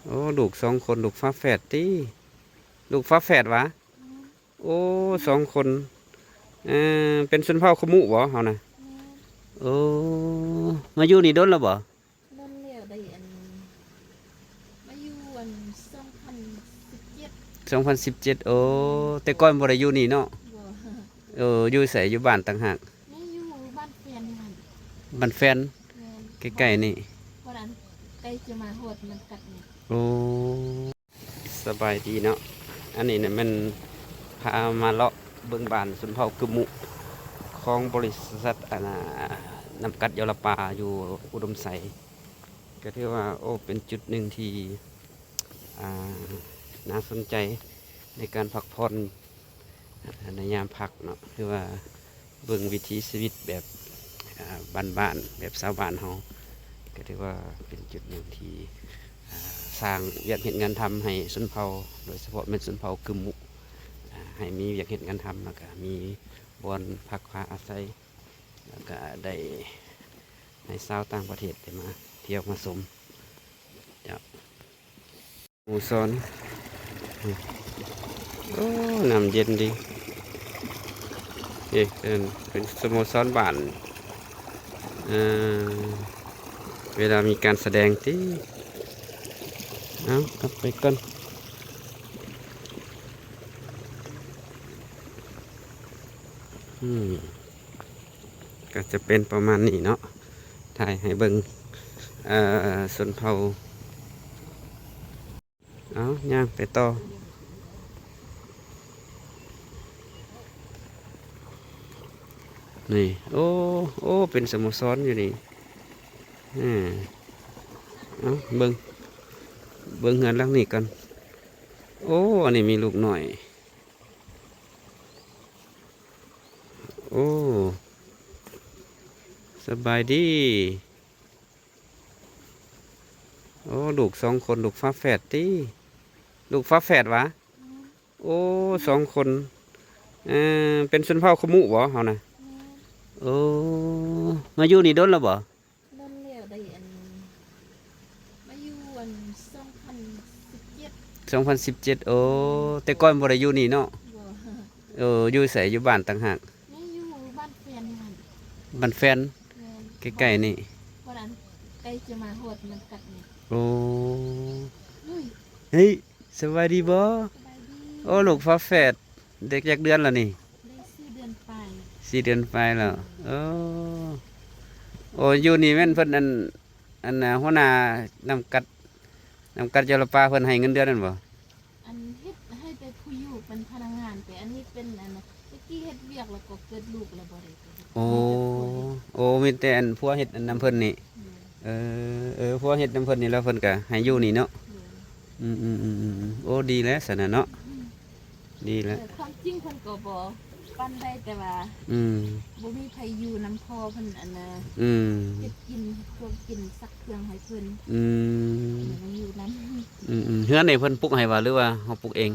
โอ้ลูกสองคนลูกฟ้าแฝดติลูกฟ้าแฝดวะโอ้สองคนเป็นชนเผ่าขมุบ่เฮานะโอ้มาอยู่นี่โดนแล้วบ่นั่นแล้วได้มาอยู่2017 2017โอ้แต่ก่อนบ่ได้อยู่นี่เนาะบ่อยู่ไสอยู่บ้านต่างหากนี่อยู่บ้านแฟนนี่หั่นบ้านแฟนแม่นใกล้ๆนี่บ่นั้นใกล้จะมาฮอดมันกัดนี่โอ้สบายดีเนาะอันนี้เนี่ยมันพามาเลาะเบิ่งบ้านชนเผ่ากึมมุของบริษัทนำกัดยลปาอยู่อุดมไสก็ถือว่าโอ้เป็นจุดหนึ่งที่อ่าน่าสนใจในการพักผ่อนในยามพักเนาะคือว่าเบิ่งวิถีชีวิตแบบบ้านๆแบบชาวบ้านเฮาก็ถือว่าเป็นจุดหนึ่งที่สร้างอยากเห็นงานทำให้ชนเผ่าโดยเฉพาะเป็นชนเผ่ากึมมุให้มีอยากเห็นงานทำแล้วก็มีบอนพักพาอาศัยแล้วก็ได้ให้ชาวต่างประเทศได้มาเที่ยวมาชมจ้ะหมู่ซอนโอ้น้ำเย็นดีนี่เป็นสโมสรบ้านเวลามีการแสดงที่เอากลับไปก่อนก็จะเป็นประมาณนี้เนาะถ่ายให้เบิ่งชนเผ่าเอาย่างไปต่อนี่โอ้เป็นสโมสรอยู่นี่เอาเบิ่งเงินหลังนี้กันโอ้อันนี้มีลูกหน่อยโอ้สบายดีโอ้ลูกสองคนลูกฟ้าแฝดติลูกฟ้าแฝดวะโอ้สองคนเป็นชนเผ่าขมุบ่เฮานะโอ้มาอยู่นี่โดนแล้วบ่นั่นแล้วได้มาอยู่2017โอ้แต่ก่อนบ่ได้อยู่นี่เนาะบ่อยู่ไสอยู่บ้านต่างหากนี่อยู่บ้านแฟนนี่หั่นบ้านแฟนแม่นใกล้ๆนี่บ่นั้นใกล้จะมาฮอดมันกัดนี่โอ้เฮ้ยเฮ้ยสบายดีบ่สบายดีโอ้ลูกฟ้าแฝดเด็กจักเดือนแล้วนี่ได้4 เดือนไป4 เดือนไปแล้วโอ้อยู่นี่แม่นเพิ่นอันหัวหน้านำกัดยลปาเพิ่นให้เงินเดือนนั่นบ่อันเฮ็ดให้ไปผู้อยู่เป็นพนักงานแต่อันนี้เป็นเมื่อกี้เฮ็ดเวียกแล้วก็เกิดลูกแล้วบ่ได้ไปเฮ็ดโอ้มีแต่อันผัวเฮ็ดอันนำเพิ่นนี่ผัวเฮ็ดนำเพิ่นนี่แล้วเพิ่นก็ให้อยู่นี่เนาะโอ้ดีแล้วซั่นน่ะเนาะดีแล้วแต่ความจริงเพิ่นก็บ่ปั้นได้แต่ว่าบ่มีไผอยู่นำพ่อเพิ่นเฮ็ดกินเฮ็ดเครื่องกินซักเครื่องให้เพิ่นมาอยู่นำเฮือนนี่เพิ่นปลูกให้ว่าหรือว่าเฮาปลูกเอง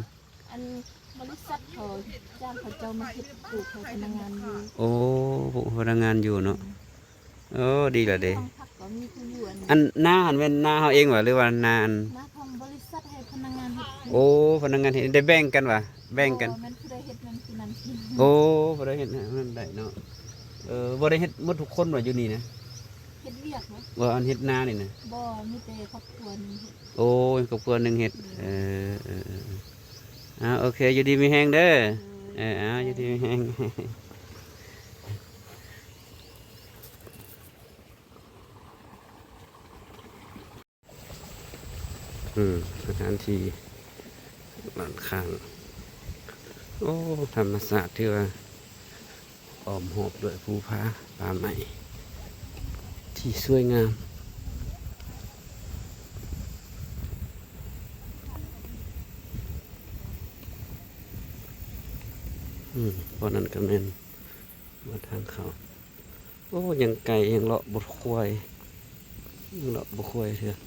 อันบริษัทเขาจ้างเขาเจ้ามาเฮ็ดปลูกให้พนักงานอยู่โอ้ปลูกพนักงานอยู่เนาะโอ้ดีแล้วเด้ห้องพักก็มีผู้อยู่อันนาหันแม่นนาเฮาเองว่าหรือว่านาอันนาของบริษัทให้พนักงานเฮ็ดโอ้พนักงานเฮ็ดได้แบ่งกันว่ะแบ่งกันแม่นผู้ใดเฮ็ดนั่นคือนั่นกินโอ้บ่ได้เฮ็ดนั่นได้เนาะบ่ได้เฮ็ดหมดทุกคนว่าอยู่นี่นะเฮ็ดเวียกเนาะว่าอันเฮ็ดนานี่นะบ่มีแต่ครอบครัวนึงเฮ็ดโอ้ครอบครัวนึงเฮ็ดโอเคอยู่ดีมีแฮงเด้ออยู่ดีมีแฮงสถานที่หลังข้างโอ้ธรรมศาสตร์ที่ว่าอ้อมหอบด้วยภูผาป่าไม้ที่สวยงามเพราะนั้นก็แม่นมาทางเขาโอ้ยังไก่ยังเลาะบดควายยังเลาะบดควายเถอะ